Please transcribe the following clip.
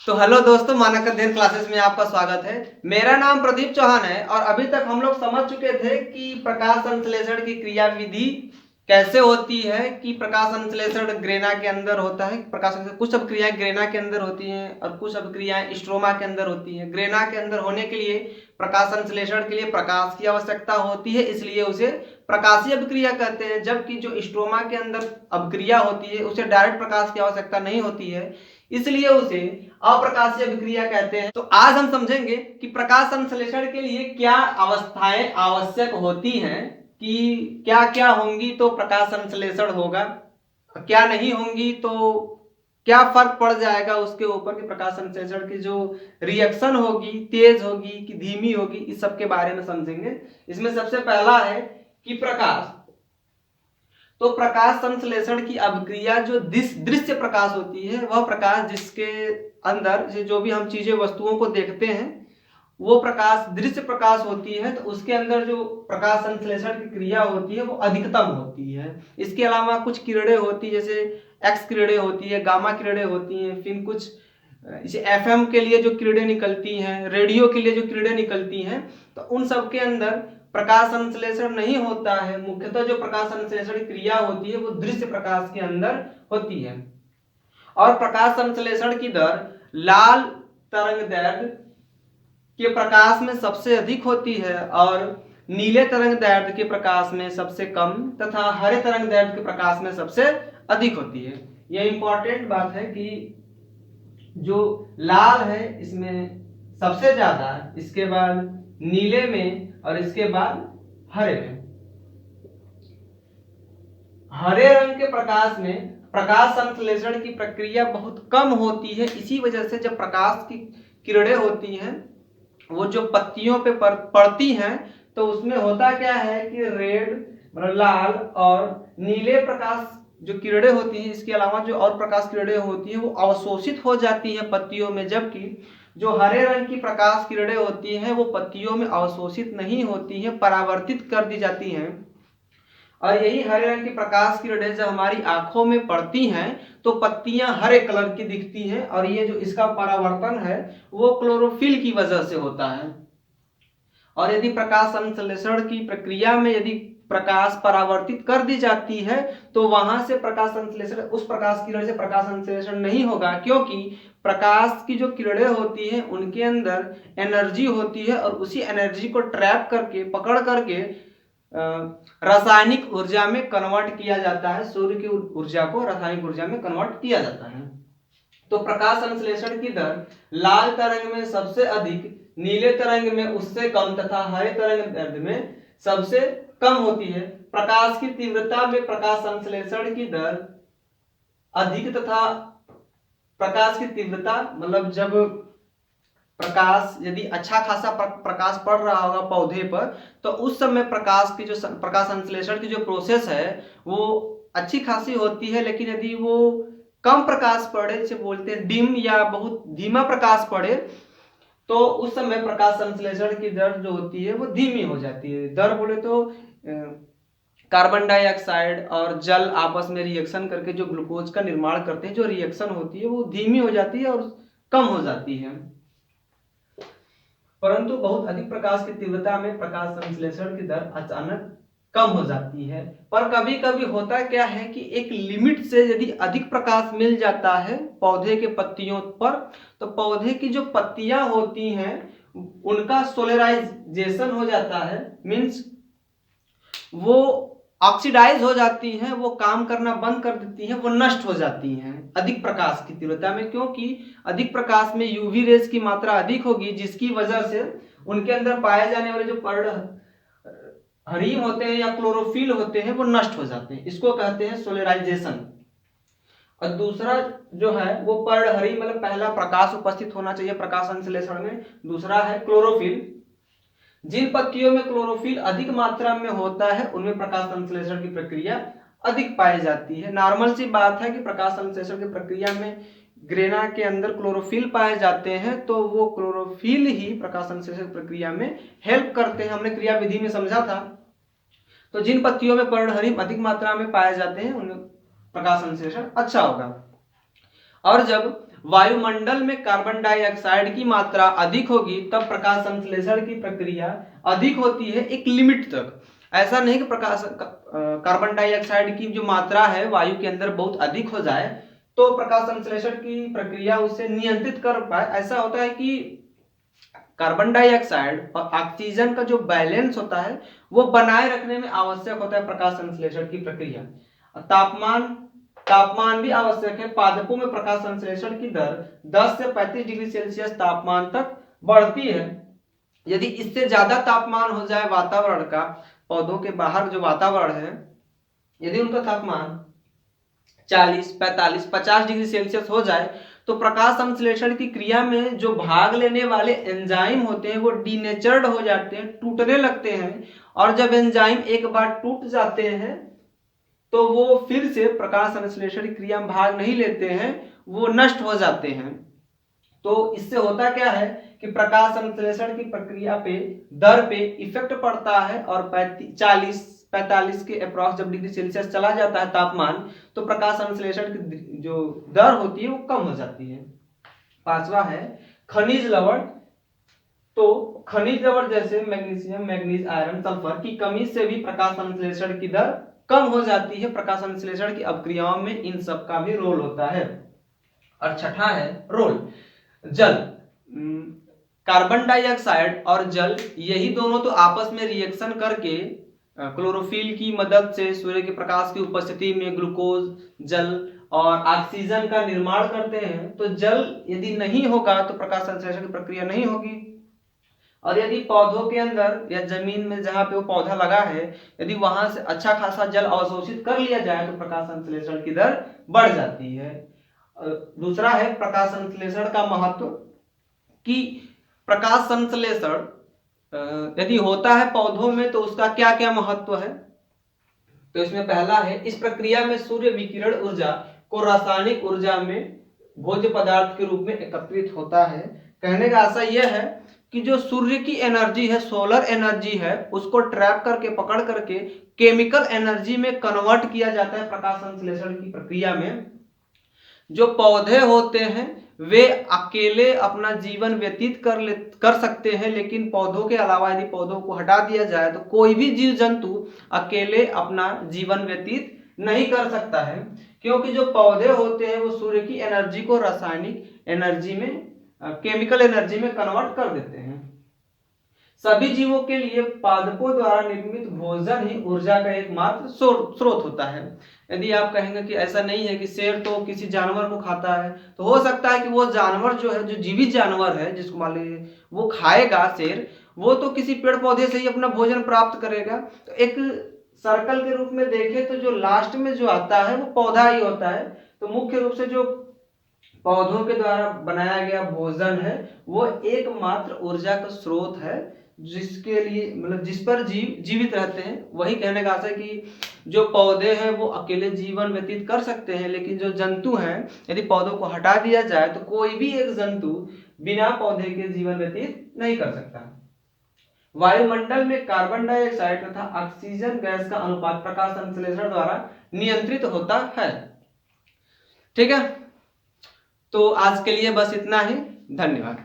तो हेलो दोस्तों, मानक अध्ययन क्लासेस में आपका स्वागत है। मेरा नाम प्रदीप चौहान है और अभी तक हम लोग समझ चुके थे कि प्रकाश संश्लेषण की क्रियाविधि कैसे होती है, कि प्रकाश संश्लेषण ग्रेना के अंदर होता है। प्रकाश संश्लेषण कुछ अभिक्रियाएं ग्रेना के अंदर होती हैं और कुछ अभिक्रियाएं स्ट्रोमा के अंदर होती हैं। ग्रेना के अंदर होने के लिए प्रकाश संश्लेषण के लिए प्रकाश की आवश्यकता होती है, इसलिए उसे प्रकाशीय अभिक्रिया कहते हैं। जबकि जो स्ट्रोमा के अंदर अभिक्रिया होती है उसे डायरेक्ट प्रकाश की आवश्यकता नहीं होती है, इसलिए उसे अप्रकाशीय अभिक्रिया कहते हैं। तो आज हम समझेंगे कि प्रकाश संश्लेषण के लिए क्या अवस्थाएं आवश्यक होती हैं, कि क्या क्या होंगी तो प्रकाश संश्लेषण होगा, क्या नहीं होंगी तो क्या फर्क पड़ जाएगा उसके ऊपर, कि प्रकाश संश्लेषण की जो रिएक्शन होगी तेज होगी कि धीमी होगी, इस सब के बारे में समझेंगे। इसमें सबसे पहला है कि प्रकाश। तो प्रकाश संश्लेषण की अभिक्रिया जो दृश्य प्रकाश होती है, वह प्रकाश जिसके अंदर जो भी हम चीजें वस्तुओं को देखते हैं वो प्रकाश दृश्य प्रकाश होती है। तो उसके अंदर जो प्रकाश संश्लेषण की क्रिया होती है वो अधिकतम होती है। इसके अलावा कुछ किरणें होती है, जैसे एक्स किरणें होती है, गामा किरणें होती हैं, फिर कुछ जैसे एफएम के लिए जो किरणें निकलती हैं, रेडियो के लिए जो किरणें निकलती हैं, तो उन सब के अंदर प्रकाश संश्लेषण नहीं होता है। मुख्यतः जो प्रकाश संश्लेषण क्रिया होती है वो दृश्य प्रकाश के अंदर होती है। और प्रकाश संश्लेषण की दर लाल तरंगदैर्घ्य के प्रकाश में सबसे अधिक होती है और नीले तरंगदैर्घ्य के प्रकाश में सबसे कम तथा हरे तरंगदैर्घ्य के प्रकाश में सबसे अधिक होती है। यह इंपॉर्टेंट बात है कि जो लाल है इसमें सबसे ज्यादा, इसके बाद नीले में और इसके बाद हरे में। हरे रंग के प्रकाश में प्रकाश संश्लेषण की प्रक्रिया बहुत कम होती है। इसी वजह से जब प्रकाश की किरणें होती हैं वो जो पत्तियों पे पड़ती हैं तो उसमें होता क्या है कि रेड मतलब लाल और नीले प्रकाश जो किरणें होती हैं, इसके अलावा जो और प्रकाश किरणें होती हैं वो अवशोषित हो जाती हैं पत्तियों में, जबकि जो हरे रंग की प्रकाश किरणें होती हैं वो पत्तियों में अवशोषित नहीं होती हैं, परावर्तित कर दी जाती हैं। और यही हरे रंग की प्रकाश किरणें जब हमारी आंखों में पड़ती हैं तो पत्तियां हरे कलर की दिखती हैं, और ये जो इसका परावर्तन है वो क्लोरोफिल की वजह से होता है। और यदि प्रकाश संश्लेषण की प्रक्रिया में यदि प्रकाश परावर्तित कर दी जाती है तो वहां से प्रकाश संश्लेषण, उस प्रकाश किरण से प्रकाश संश्लेषण नहीं होगा, क्योंकि प्रकाश की जो किरणें होती हैं उनके अंदर एनर्जी होती है और उसी एनर्जी को ट्रैप करके पकड़ करके रासायनिक ऊर्जा में कन्वर्ट किया जाता है। सूर्य की ऊर्जा को रासायनिक ऊर्जा में कन्वर्ट किया जाता है। तो प्रकाश संश्लेषण की दर लाल तरंग में सबसे अधिक, नीले तरंग में उससे कम तथा हरे तरंग में सबसे कम होती है। प्रकाश की तीव्रता में प्रकाश संश्लेषण की दर अधिक तथा प्रकाश की तीव्रता मतलब जब प्रकाश यदि अच्छा खासा प्रकाश पड़ रहा होगा पौधे पर तो उस समय प्रकाश की जो प्रकाश संश्लेषण की जो प्रोसेस है वो अच्छी खासी होती है। लेकिन यदि वो कम प्रकाश पड़े, जिसे बोलते हैं डिम या बहुत धीमा प्रकाश पड़े, तो उस समय प्रकाश संश्लेषण की दर जो होती है वो धीमी हो जाती है। दर बोले तो कार्बन डाइऑक्साइड और जल आपस में रिएक्शन करके जो ग्लूकोज का निर्माण करते हैं, जो रिएक्शन होती है वो धीमी हो जाती है और कम हो जाती है। परंतु बहुत अधिक प्रकाश की तीव्रता में प्रकाश संश्लेषण की दर अचानक कम हो जाती है। पर कभी कभी होता क्या है कि एक लिमिट से यदि अधिक प्रकाश मिल जाता है पौधे के पत्तियों पर, तो पौधे की जो पत्तियां होती हैं उनका सोलराइजेशन हो जाता है, मींस वो ऑक्सीडाइज हो जाती हैं, वो काम करना बंद कर देती हैं, वो नष्ट हो जाती हैं अधिक प्रकाश की तीव्रता में, क्योंकि अधिक प्रकाश में यूवी रेज की मात्रा अधिक होगी, जिसकी वजह से उनके अंदर पाए जाने वाले जो पर्णहरिम होते हैं या क्लोरोफिल होते हैं वो नष्ट हो जाते हैं। इसको कहते हैं सोलराइजेशन। और दूसरा जो है वो पर्णहरिम मतलब पहला प्रकाश उपस्थित होना चाहिए प्रकाश संश्लेषण में, दूसरा है क्लोरोफिल। जिन पत्तियों में क्लोरोफिल अधिक मात्रा में होता है उनमें प्रकाश संश्लेषण की प्रक्रिया अधिक पाई जाती है। नॉर्मल सी बात है कि प्रकाश संश्लेषण की प्रक्रिया में ग्रेना के अंदर क्लोरोफिल पाए जाते हैं, तो वो क्लोरोफिल ही प्रकाश संश्लेषण प्रक्रिया में हेल्प करते हैं। हमने क्रिया विधि में समझा था। तो जिन पत्तियों में पर्णहरिम अधिक मात्रा में पाए जाते हैं उनमें प्रकाश संश्लेषण अच्छा होगा। और जब वायुमंडल में कार्बन डाइऑक्साइड की मात्रा अधिक होगी तब प्रकाश संश्लेषण की प्रक्रिया अधिक होती है एक लिमिट तक। ऐसा नहीं कि कार्बन डाइऑक्साइड की जो मात्रा है वायु के अंदर बहुत अधिक हो जाए तो प्रकाश संश्लेषण की प्रक्रिया उसे नियंत्रित कर पाए। ऐसा होता है कि कार्बन डाइऑक्साइड और ऑक्सीजन का जो बैलेंस होता है वो बनाए रखने में आवश्यक होता है प्रकाश संश्लेषण की प्रक्रिया। तापमान भी आवश्यक है। पादपों में प्रकाश संश्लेषण की दर 10 से 35 डिग्री सेल्सियस तापमान तक बढ़ती है। यदि इससे ज्यादा तापमान हो जाए वातावरण का, पौधों के बाहर जो वातावरण है, यदि उनका तापमान 40, 45, 50 डिग्री सेल्सियस हो जाए तो प्रकाश संश्लेषण की क्रिया में जो भाग लेने वाले एंजाइम होते हैं वो डीनेचर्ड हो जाते हैं, टूटने लगते हैं। और जब एंजाइम एक बार टूट जाते हैं तो वो फिर से प्रकाश संश्लेषण की क्रिया में भाग नहीं लेते हैं, वो नष्ट हो जाते हैं। तो इससे होता क्या है कि प्रकाश संश्लेषण की प्रक्रिया पे दर पे इफेक्ट पड़ता है और 40-45 के अप्रॉक्स जब डिग्री सेल्सियस चला जाता है तापमान तो प्रकाश संश्लेषण की जो दर होती है वो कम हो जाती है। पांचवा है खनिज लवण। तो खनिज लवण जैसे मैग्नीशियम, मैग्नीज, आयरन, सल्फर की कमी से भी प्रकाश संश्लेषण की दर कम हो जाती है। प्रकाश संश्लेषण की अभिक्रियाओं में इन सब का भी रोल होता है। और छठा है रोल जल। कार्बन डाइऑक्साइड और जल यही दोनों तो आपस में रिएक्शन करके क्लोरोफिल की मदद से सूर्य के प्रकाश की उपस्थिति में ग्लूकोज, जल और ऑक्सीजन का निर्माण करते हैं। तो जल यदि नहीं होगा तो प्रकाश संश्लेषण की प्रक्रिया नहीं होगी। और यदि पौधों के अंदर या जमीन में जहां पे वो पौधा लगा है यदि वहां से अच्छा खासा जल अवशोषित कर लिया जाए तो प्रकाश संश्लेषण की दर बढ़ जाती है। दूसरा है प्रकाश संश्लेषण का महत्व कि प्रकाश संश्लेषण यदि होता है पौधों में तो उसका क्या क्या महत्व है। तो इसमें पहला है इस प्रक्रिया में सूर्य विकिरण ऊर्जा को रासायनिक ऊर्जा में भोज्य पदार्थ के रूप में एकत्रित होता है। कहने का आशा यह है कि जो सूर्य की एनर्जी है, सोलर एनर्जी है, उसको ट्रैप करके पकड़ करके केमिकल एनर्जी में कन्वर्ट किया जाता है प्रकाश संश्लेषण की प्रक्रिया में। जो पौधे होते हैं वे अकेले अपना जीवन व्यतीत कर सकते हैं, लेकिन पौधों के अलावा यदि पौधों को हटा दिया जाए तो कोई भी जीव जंतु अकेले अपना जीवन व्यतीत नहीं कर सकता है, क्योंकि जो पौधे होते हैं वो सूर्य की एनर्जी को रासायनिक एनर्जी में, केमिकल एनर्जी में कन्वर्ट कर देते हैं। सभी जीवों के लिए पादपों द्वारा निर्मित भोजन ही ऊर्जा का एकमात्र स्रोत होता है। यदि आप कहेंगे कि ऐसा नहीं है कि शेर तो किसी जानवर को खाता है, तो हो सकता है कि वो जानवर जो है, जो जीवित जानवर है जिसको मान लीजिए वो खाएगा शेर, वो तो किसी पेड़ पौधे से ही अपना भोजन प्राप्त करेगा। तो एक सर्कल के रूप में देखें तो जो लास्ट में जो आता है वो पौधा ही होता है। तो मुख्य रूप से जो पौधों के द्वारा बनाया गया भोजन है वो एकमात्र ऊर्जा का स्रोत है जिसके लिए मतलब जिस पर जीव जीवित रहते हैं। वही कहने का आशा है कि जो पौधे हैं वो अकेले जीवन व्यतीत कर सकते हैं, लेकिन जो जंतु हैं यदि पौधों को हटा दिया जाए तो कोई भी एक जंतु बिना पौधे के जीवन व्यतीत नहीं कर सकता। वायुमंडल में कार्बन डाइऑक्साइड तथा ऑक्सीजन गैस का अनुपात प्रकाश संश्लेषण द्वारा नियंत्रित होता है। ठीक है, तो आज के लिए बस इतना ही। धन्यवाद।